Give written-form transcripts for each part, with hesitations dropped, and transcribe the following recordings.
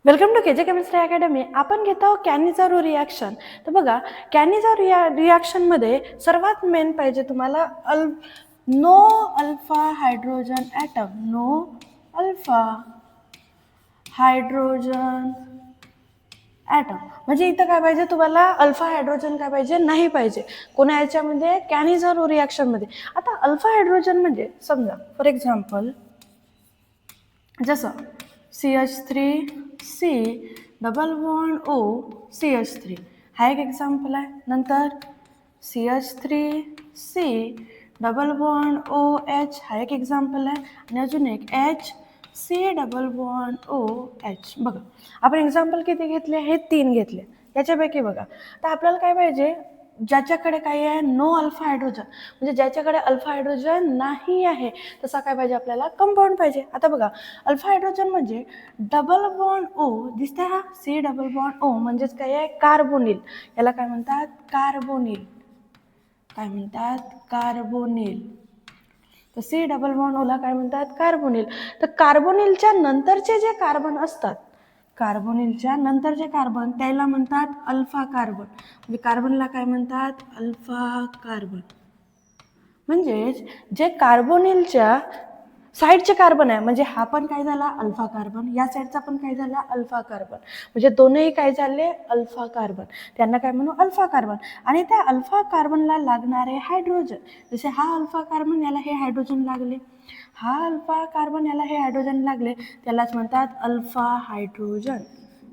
Welcome to KJ chemistry academy. आपण घेत आहोत कॅनिझारो रिॲक्शन. तर बघा, कॅनिझारो रिॲक्शनमध्ये सर्वात मेन पाहिजे तुम्हाला no alpha hydrogen atom. No alpha hydrogen atom म्हणजे इथं काय पाहिजे तुम्हाला, अल्फा हायड्रोजन काय पाहिजे, नाही पाहिजे. कोणा याच्यामध्ये, कॅनिझारो रिॲक्शनमध्ये. आता अल्फा हायड्रोजन म्हणजे समजा फॉर एक्झाम्पल जसं CH3C double bond O CH3 हा एक एक्झाम्पल आहे. नंतर CH3C डबल बॉन्ड OH हा एक एक्झाम्पल आहे. आणि अजून एक HC डबल बॉन्ड OH. बघा आपण एक्झाम्पल किती घेतले, हे 3 घेतले. याच्यापैकी बघा तर आपल्याला काय पाहिजे, ज्याच्याकडे काय आहे, नो अल्फा हायड्रोजन म्हणजे ज्याच्याकडे अल्फा हायड्रोजन नाही आहे तसा काय पाहिजे आपल्याला, कंपाऊंड पाहिजे. आता बघा अल्फा हायड्रोजन म्हणजे डबल बॉन्ड O दिसतंय, हा C डबल बॉन्ड O म्हणजेच काय आहे, कार्बोनिल. याला काय म्हणतात, कार्बोनिल. काय म्हणतात, कार्बोनिल. तर C डबल बॉन्ड ओला काय म्हणतात, कार्बोनिल. तर कार्बोनिलच्या नंतरचे जे कार्बन असतात, कार्बोनिलच्या नंतर जे कार्बन त्याला म्हणतात अल्फा कार्बन. म्हणजे कार्बनला काय म्हणतात, अल्फा कार्बन. म्हणजेच जे कार्बोनिलच्या साईडचे कार्बन आहे, म्हणजे हा पण काय झाला, अल्फा कार्बन. या साईडचा पण काय झाला, अल्फा कार्बन. म्हणजे दोनही काय झाले, अल्फा कार्बन. त्यांना काय म्हणू, अल्फा कार्बन. आणि त्या अल्फा कार्बनला लागणारे हायड्रोजन, जसे हा अल्फा कार्बन याला हे हायड्रोजन लागले, हा अल्फा कार्बन याला हे हायड्रोजन लागले, त्यालाच म्हणतात अल्फा हायड्रोजन.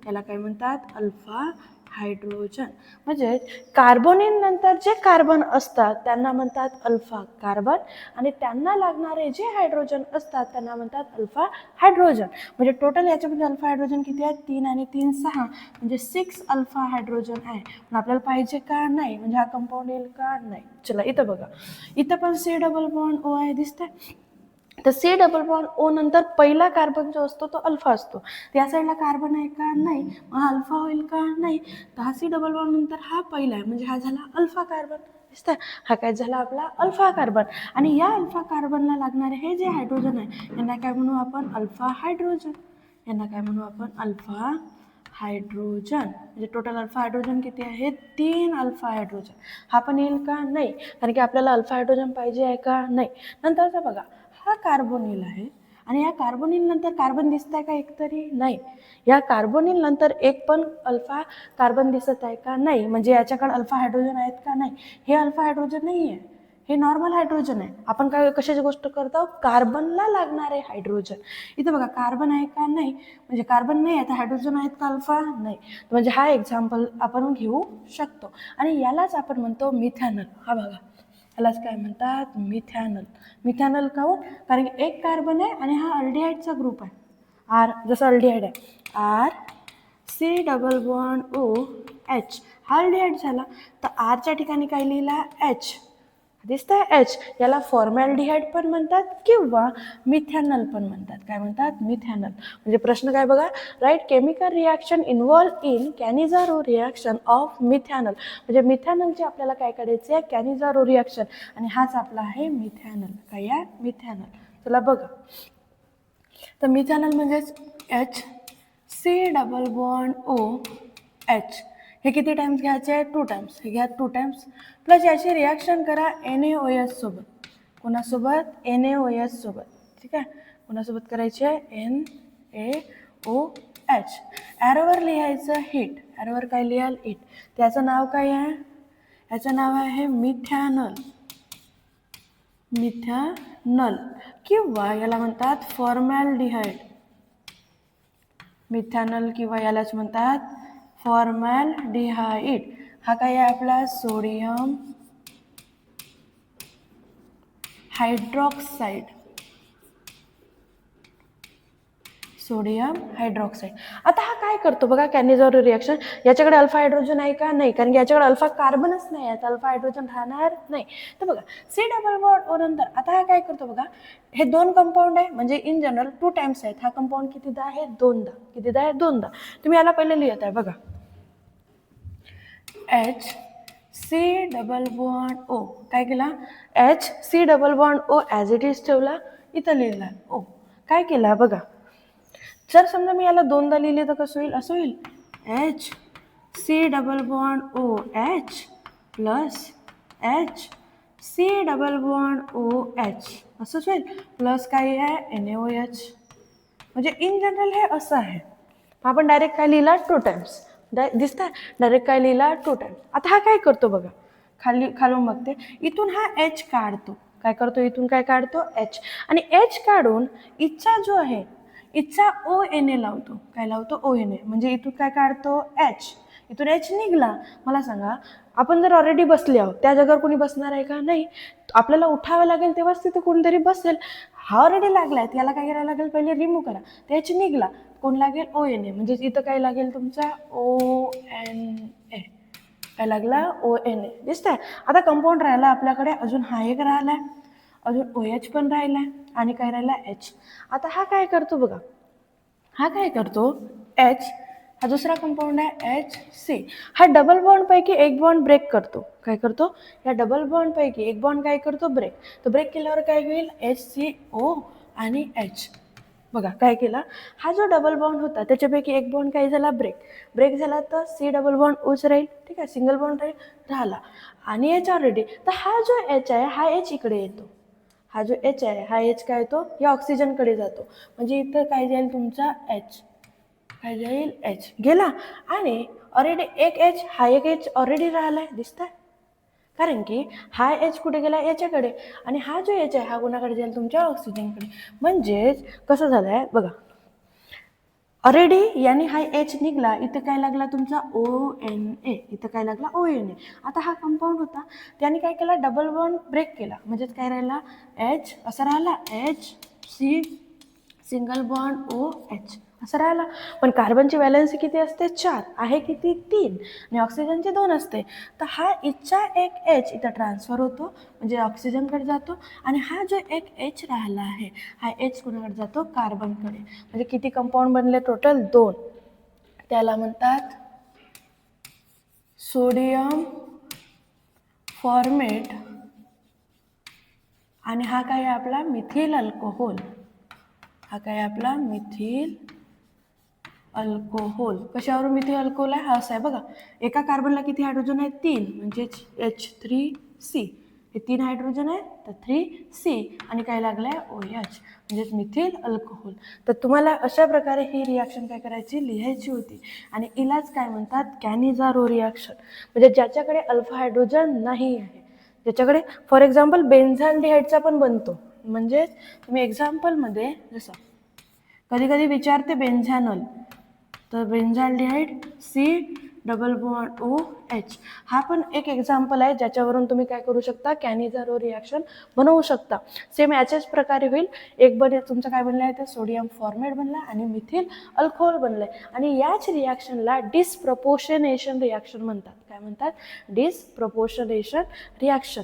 त्याला काय म्हणतात, अल्फा हायड्रोजन. म्हणजे कार्बोनिल नंतर जे कार्बन असतात त्यांना म्हणतात अल्फा कार्बन, आणि त्यांना लागणारे जे हायड्रोजन असतात त्यांना म्हणतात अल्फा हायड्रोजन. म्हणजे टोटल याच्यामध्ये अल्फा हायड्रोजन किती आहेत, 3 आणि 3 6, म्हणजे 6 अल्फा हायड्रोजन आहे. पण आपल्याला पाहिजे का, नाही. म्हणजे हा कंपाऊंड येईल का, नाही. चला इथं बघा, इथं पण C डबल बॉन्ड O आहे, दिसतंय. तर C डबल बॉन्ड O नंतर पहिला कार्बन जो असतो तो अल्फा असतो. त्या साईडला कार्बन आहे का, नाही. मग हा अल्फा होईल का, नाही. तर हा C डबल बॉन्ड नंतर हा पहिला आहे, म्हणजे हा झाला अल्फा कार्बन. दिसतंय, हा काय झाला आपला अल्फा कार्बन. आणि या अल्फा कार्बनला लागणारे हे जे हायड्रोजन आहे यांना काय म्हणू आपण, अल्फा हायड्रोजन. यांना काय म्हणू आपण, अल्फा हायड्रोजन. म्हणजे टोटल अल्फा हायड्रोजन किती आहे, 3 अल्फा हायड्रोजन. हा पण येईल का, नाही. कारण की आपल्याला अल्फा हायड्रोजन पाहिजे आहे का, नाही. नंतरचा बघा, हा कार्बोनिल आहे आणि या कार्बोनिल नंतर कार्बन दिसत आहे का एकतरी, नाही. या कार्बोनिल नंतर एक पण अल्फा कार्बन दिसत आहे का, नाही. म्हणजे याच्याकडे अल्फा हायड्रोजन आहेत का, नाही. हे अल्फा हायड्रोजन नाही आहे, हे नॉर्मल हायड्रोजन आहे. आपण काय कशाची गोष्ट करतो, कार्बनला लागणारे हायड्रोजन. इथं बघा कार्बन आहे का, नाही. म्हणजे कार्बन नाही आहे तर हायड्रोजन आहेत का, अल्फा, नाही. म्हणजे हा एक्झाम्पल आपण घेऊ शकतो. आणि यालाच आपण म्हणतो मिथॅनल. हा बघा, यालाच काय म्हणतात, मिथॅनल. मिथॅनल काऊन, कारण की एक कार्बन आहे आणि हा अल्डिहाइडचा ग्रुप आहे, आर. जसं अल्डिहाइड आहे, R C double bond O H, हा अल्डिहाइड झाला. तर आरच्या ठिकाणी काय लिहिला, H. दिसतंय, H. याला फॉर्मॅल्डिहाइड पण म्हणतात किंवा मिथॅनल पण म्हणतात. काय म्हणतात, मिथॅनल. म्हणजे प्रश्न काय बघा, right chemical reaction involve in Cannizzaro reaction of methanal. म्हणजे मिथॅनलचे आपल्याला काय करायचे आहे, कॅनिझारो रिॲक्शन. आणि हाच आपला आहे मिथॅनल. काय आहे, मिथॅनल. चला बघा, तर मिथॅनल म्हणजेच HC डबल बॉन्ड OH. हे किती टाइम्स घ्यायचे आहे, 2 टाइम्स. हे घ्या 2 टाइम्स. प्लस याची रिॲक्शन करा NaOH सोबत. कोणासोबत, NaOH सोबत. ठीक आहे, कोणासोबत करायची आहे, NaOH. ॲरोवर लिहायचं हीट. ॲरोवर काय लिहाल, हीट. त्याचं नाव काय आहे, याचं नाव आहे मिथॅनल. मिथॅनल किंवा याला म्हणतात फॉर्मॅल्डिहाइड. मिथॅनल किंवा यालाच म्हणतात फॉर्मॅल्डिहाइड. हा काय आहे आपला, सोडियम हायड्रॉक्साईड. Sodium hydroxide. आता हा काय करतो बघा, कॅनिझारो रिॲक्शन. याच्याकडे अल्फा हायड्रोजन आहे का, नाही. कारण की याच्याकडे अल्फा कार्बनच नाही आहे, अल्फा हायड्रोजन राहणार नाही. तर बघा C डबल बॉन्ड O नंतर आता हा काय करतो बघा, हे 2 कंपाऊंड आहे म्हणजे इन जनरल 2 टाइम्स आहेत. हा कंपाऊंड कितीदा आहे, 2दा. कितीदा आहे, 2दा. तुम्ही याला पहिले लिहित आहे बघा, HC डबल बॉन्ड O. काय केला, HC double bond O as it is ठेवला, इथं लिहिला O. काय केला बघा, जर समजा मी याला दोनदा लिहिले तर कसं होईल, असं होईल H C double bond O H plus H C double bond O H असंच होईल, प्लस काही आहे NaOH. म्हणजे इन जनरल हे असं आहे. आपण डायरेक्ट काय लिहिला 2 टाइम्स, दिसतंय डायरेक्ट काय लिहिला 2 टाइम्स. आता हा काय करतो बघा, खालून बघते, इथून हा एच काढतो. काय करतो, इथून काय काढतो, एच. आणि एच काढून इथचा जो आहे इथचा ONA लावतो. काय लावतो, ONA. म्हणजे इथून काय काढतो, एच. इथून एच निघाला. मला सांगा, आपण जर ऑलरेडी बसले आहोत, त्या जागेवर कोणी बसणार आहे का, नाही. आपल्याला उठावं लागेल तेव्हाच तिथे कोणतरी बसेल. हा ऑलरेडी लागलाय, याला काय करायला लागेल, पहिले रिमूव्ह करा. त्याची निघला, कोण लागेल, ONA. म्हणजे इथं काय लागेल, तुमचा ONA. काय लागला, ONA. दिसतंय. आता कंपाऊंड राहिला आपल्याकडे, अजून हा एक राहिलाय, अजून OH पण राहिलाय, आणि काय राहिला, H. आता हा काय करतो बघा, हा काय करतो, H. हा दुसरा कंपाऊंड आहे HC. हा डबल बॉन्ड पैकी एक बॉन्ड ब्रेक करतो. काय करतो, या डबल बॉन्ड पैकी एक बॉन्ड काय करतो, ब्रेक. तर ब्रेक केल्यावर काय होईल, HCO आणि H. बघा काय केला, हा जो डबल बॉन्ड होता त्याच्यापैकी एक बॉन्ड काय झाला, ब्रेक झाला, तर C डबल बॉन्ड ओच राहील. ठीक आहे, सिंगल बॉन्ड राहिला. आणि H ऑलरेडी, तर हा जो H आहे हा H इकडे येतो. हा जो H आहे हा H काय येतो, या ऑक्सिजनकडे जातो. म्हणजे इथं काय जाईल, तुमचा H. काय जाईल, H गेला. आणि ऑलरेडी एक H, हा एक H ऑलरेडी राहिलाय, दिसतंय. कारण की हा H कुठे गेला, याच्याकडे. आणि हा जो H आहे हा कोणाकडे जाईल, तुमच्या ऑक्सिजनकडे. म्हणजेच कसं झालंय बघा, ऑलरेडी याने हा H निघाला, इथं काय लागला, तुमचा ONA. इथं काय लागला, ONA. आता हा कंपाऊंड होता, त्याने काय केला, डबल बॉन्ड ब्रेक केला. म्हणजेच काय राहिला, H असा राहिला, HC सिंगल बॉन्ड OH असं राहिला. पण कार्बनची व्हॅलेन्सी किती असते, 4 आहे, किती, 3. आणि ऑक्सिजनची 2 असते. तर हा इथचा एक H इथं ट्रान्सफर होतो, म्हणजे ऑक्सिजनकडे जातो. आणि हा जो एक H राहिला आहे हा H कोणाकडे जातो, कार्बनकडे. म्हणजे किती कंपाऊंड बनले, टोटल 2. त्याला म्हणतात सोडियम फॉर्मेट. आणि हा काय आहे आपला, मिथिल अल्कोहोल. हा काय आपला, मिथिल अल्कोहोल. कशावरून मिथिल अल्कोहोल आहे, हा असा आहे बघा, एका कार्बनला किती हायड्रोजन आहे, 3. म्हणजे H3C. हे 3 हायड्रोजन आहे, तर 3C. आणि काय लागलंय, OH. म्हणजेच मिथिल अल्कोहोल. तर तुम्हाला अशा प्रकारे ही रिॲक्शन काय करायची, लिहायची होती. आणि इलाच काय म्हणतात, कॅनिझारो रिॲक्शन. म्हणजे ज्याच्याकडे अल्फा हायड्रोजन नाही आहे, ज्याच्याकडे फॉर एक्झाम्पल बेन्झाल्डिहाइडचा पण बनतो. म्हणजे तुम्ही एक्झाम्पलमध्ये जसं कधी कधी विचारते बेन्झॅनॉल, तर बेन्झाल्डिहाइड C डबल बॉन्ड OH. हा पण एक एक्झाम्पल आहे ज्याच्यावरून तुम्ही काय करू शकता, कॅनिझारो रिॲक्शन बनवू शकता. सेम याच्याच प्रकारे होईल. एक तुमचं काय बनलं आहे, तर सोडियम फॉर्मेट बनला आणि मिथिल अल्कोहोल बनलंय. आणि याच रिॲक्शनला डिसप्रपोर्शनेशन रिॲक्शन म्हणतात. काय म्हणतात, डिसप्रपोर्शनेशन रिॲक्शन.